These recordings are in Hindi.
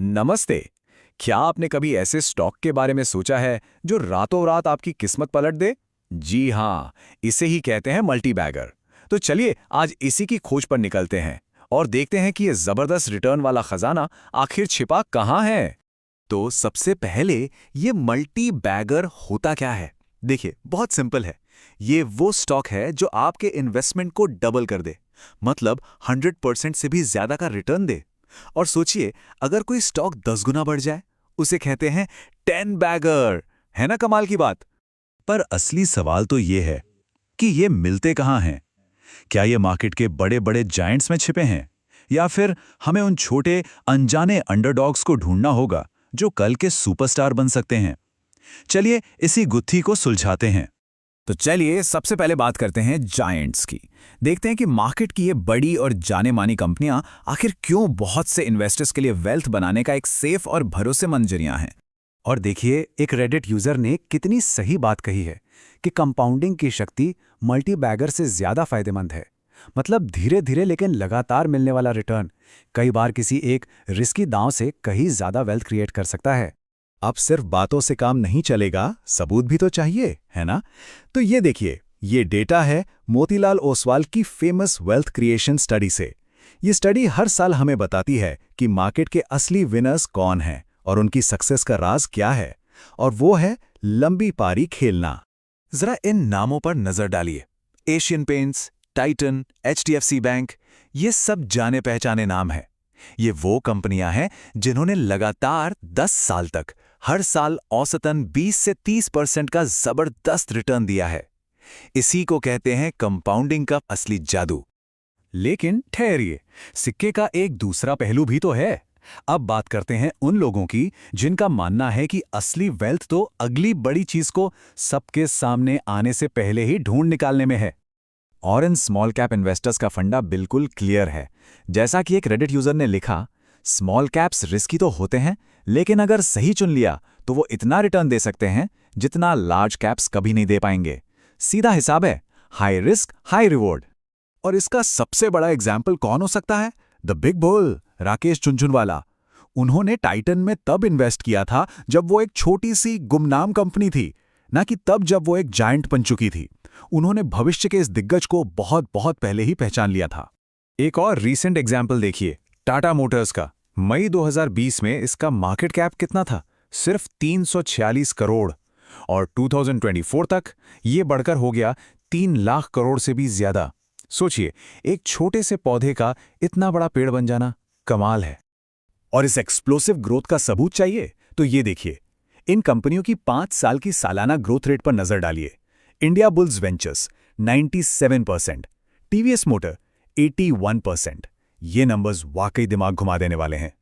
नमस्ते। क्या आपने कभी ऐसे स्टॉक के बारे में सोचा है जो रातों रात आपकी किस्मत पलट दे? जी हाँ, इसे ही कहते हैं मल्टी बैगर। तो चलिए आज इसी की खोज पर निकलते हैं और देखते हैं कि ये जबरदस्त रिटर्न वाला खजाना आखिर छिपा कहाँ है। तो सबसे पहले ये मल्टी बैगर होता क्या है? देखिए, बहुत सिंपल है। ये वो स्टॉक है जो आपके इन्वेस्टमेंट को डबल कर दे, मतलब 100% से भी ज्यादा का रिटर्न दे। और सोचिए, अगर कोई स्टॉक 10 गुना बढ़ जाए, उसे कहते हैं 10 बैगर। है ना कमाल की बात? पर असली सवाल तो ये है कि ये मिलते कहाँ हैं? क्या ये मार्केट के बड़े बड़े जायंट्स में छिपे हैं, या फिर हमें उन छोटे अनजाने अंडरडॉग्स को ढूंढना होगा जो कल के सुपरस्टार बन सकते हैं? चलिए इसी गुत्थी को सुलझाते हैं। तो चलिए सबसे पहले बात करते हैं जायंट्स की। देखते हैं कि मार्केट की ये बड़ी और जाने मानी कंपनियां आखिर क्यों बहुत से इन्वेस्टर्स के लिए वेल्थ बनाने का एक सेफ और भरोसेमंद जरिया हैं। और देखिए, एक रेडिट यूजर ने कितनी सही बात कही है कि कंपाउंडिंग की शक्ति मल्टी बैगर से ज्यादा फायदेमंद है। मतलब धीरे धीरे लेकिन लगातार मिलने वाला रिटर्न कई बार किसी एक रिस्की दांव से कहीं ज्यादा वेल्थ क्रिएट कर सकता है। अब सिर्फ बातों से काम नहीं चलेगा, सबूत भी तो चाहिए, है ना? तो ये देखिए, ये डेटा है मोतीलाल ओसवाल की फेमस वेल्थ क्रिएशन स्टडी से। ये स्टडी हर साल हमें बताती है कि मार्केट के असली विनर्स कौन हैं और उनकी सक्सेस का राज क्या है। और वो है लंबी पारी खेलना। जरा इन नामों पर नजर डालिए। Asian paints, Titan, HDFC bank, ये सब जाने पहचाने नाम हैं। ये वो कंपनियां हैं जिन्होंने लगातार 10 साल तक हर साल औसतन 20 से 30% का जबरदस्त रिटर्न दिया है। इसी को कहते हैं कंपाउंडिंग का असली जादू। लेकिन ठहरिए, सिक्के का एक दूसरा पहलू भी तो है। अब बात करते हैं उन लोगों की जिनका मानना है कि असली वेल्थ तो अगली बड़ी चीज को सबके सामने आने से पहले ही ढूंढ निकालने में है। और इन स्मॉल कैप इन्वेस्टर्स का फंडा बिल्कुल क्लियर है। जैसा कि एक रेडिट यूजर ने लिखा, स्मॉल कैप्स रिस्की तो होते हैं, लेकिन अगर सही चुन लिया तो वो इतना रिटर्न दे सकते हैं जितना लार्ज कैप्स कभी नहीं दे पाएंगे। सीधा हिसाब है, हाई रिस्क हाई रिवॉर्ड। और इसका सबसे बड़ा एग्जाम्पल कौन हो सकता है? The big bull, Rakesh Jhunjhunwala. उन्होंने टाइटन में तब इन्वेस्ट किया था जब वो एक छोटी सी गुमनाम कंपनी थी, ना कि तब जब वो एक जायंट बन चुकी थी। उन्होंने भविष्य के इस दिग्गज को बहुत बहुत पहले ही पहचान लिया था। एक और रीसेंट एग्जाम्पल देखिए, टाटा मोटर्स का। मई 2020 में इसका मार्केट कैप कितना था? सिर्फ 346 करोड़। और 2024 तक ये बढ़कर हो गया 3 लाख करोड़ से भी ज्यादा। सोचिए, एक छोटे से पौधे का इतना बड़ा पेड़ बन जाना कमाल है। और इस एक्सप्लोसिव ग्रोथ का सबूत चाहिए तो ये देखिए, इन कंपनियों की 5 साल की सालाना ग्रोथ रेट पर नजर डालिए। India bulls ventures 97%, TVS motor 81%। ये नंबर्स वाकई दिमाग घुमा देने वाले हैं।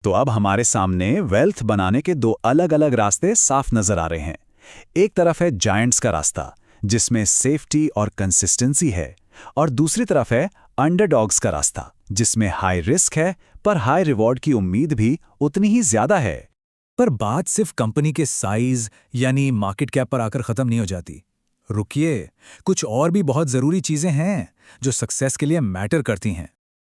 तो अब हमारे सामने वेल्थ बनाने के दो अलग अलग रास्ते साफ नजर आ रहे हैं। एक तरफ है जायंट्स का रास्ता, जिसमें सेफ्टी और कंसिस्टेंसी है, और दूसरी तरफ है अंडरडॉग्स का रास्ता, जिसमें हाई रिस्क है पर हाई रिवॉर्ड की उम्मीद भी उतनी ही ज्यादा है। पर बात सिर्फ कंपनी के साइज यानी मार्केट कैप पर आकर खत्म नहीं हो जाती। रुकिए, कुछ और भी बहुत जरूरी चीजें हैं जो सक्सेस के लिए मैटर करती हैं।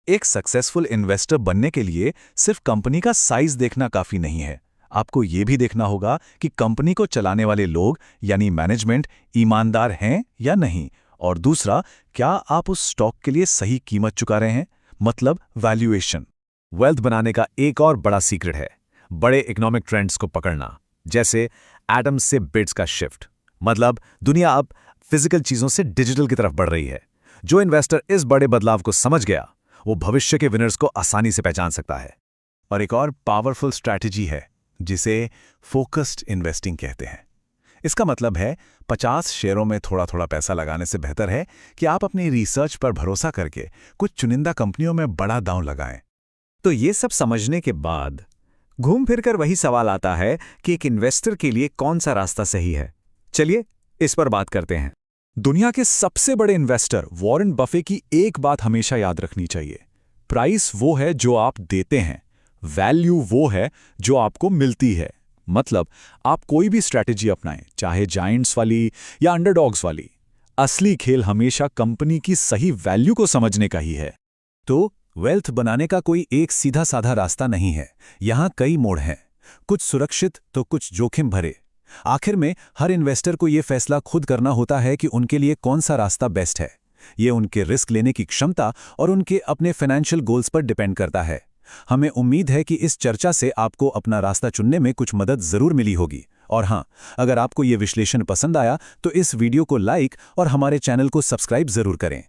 एक सक्सेसफुल इन्वेस्टर बनने के लिए सिर्फ कंपनी का साइज देखना काफी नहीं है। आपको ये भी देखना होगा कि कंपनी को चलाने वाले लोग यानी मैनेजमेंट ईमानदार हैं या नहीं। और दूसरा, क्या आप उस स्टॉक के लिए सही कीमत चुका रहे हैं, मतलब वैल्यूएशन। वेल्थ बनाने का एक और बड़ा सीक्रेट है बड़े इकोनॉमिक ट्रेंड्स को पकड़ना, जैसे एटम से बिट्स का शिफ्ट। मतलब दुनिया अब फिजिकल चीजों से डिजिटल की तरफ बढ़ रही है। जो इन्वेस्टर इस बड़े बदलाव को समझ गया, वो भविष्य के विनर्स को आसानी से पहचान सकता है। और एक और पावरफुल स्ट्रैटेजी है जिसे फोकस्ड इन्वेस्टिंग कहते हैं। इसका मतलब है 50 शेयरों में थोड़ा थोड़ा पैसा लगाने से बेहतर है कि आप अपनी रिसर्च पर भरोसा करके कुछ चुनिंदा कंपनियों में बड़ा दांव लगाएं। तो ये सब समझने के बाद घूम फिरकर वही सवाल आता है कि एक इन्वेस्टर के लिए कौन सा रास्ता सही है। चलिए इस पर बात करते हैं। दुनिया के सबसे बड़े इन्वेस्टर वॉरेन बफे की एक बात हमेशा याद रखनी चाहिए, प्राइस वो है जो आप देते हैं, वैल्यू वो है जो आपको मिलती है। मतलब आप कोई भी स्ट्रैटेजी अपनाएं, चाहे जायंट्स वाली या अंडरडॉग्स वाली, असली खेल हमेशा कंपनी की सही वैल्यू को समझने का ही है। तो वेल्थ बनाने का कोई एक सीधा साधा रास्ता नहीं है। यहाँ कई मोड़ हैं, कुछ सुरक्षित तो कुछ जोखिम भरे। आखिर में हर इन्वेस्टर को ये फैसला खुद करना होता है कि उनके लिए कौन सा रास्ता बेस्ट है। ये उनके रिस्क लेने की क्षमता और उनके अपने फाइनेंशियल गोल्स पर डिपेंड करता है। हमें उम्मीद है कि इस चर्चा से आपको अपना रास्ता चुनने में कुछ मदद जरूर मिली होगी। और हाँ, अगर आपको ये विश्लेषण पसंद आया तो इस वीडियो को लाइक और हमारे चैनल को सब्सक्राइब जरूर करें।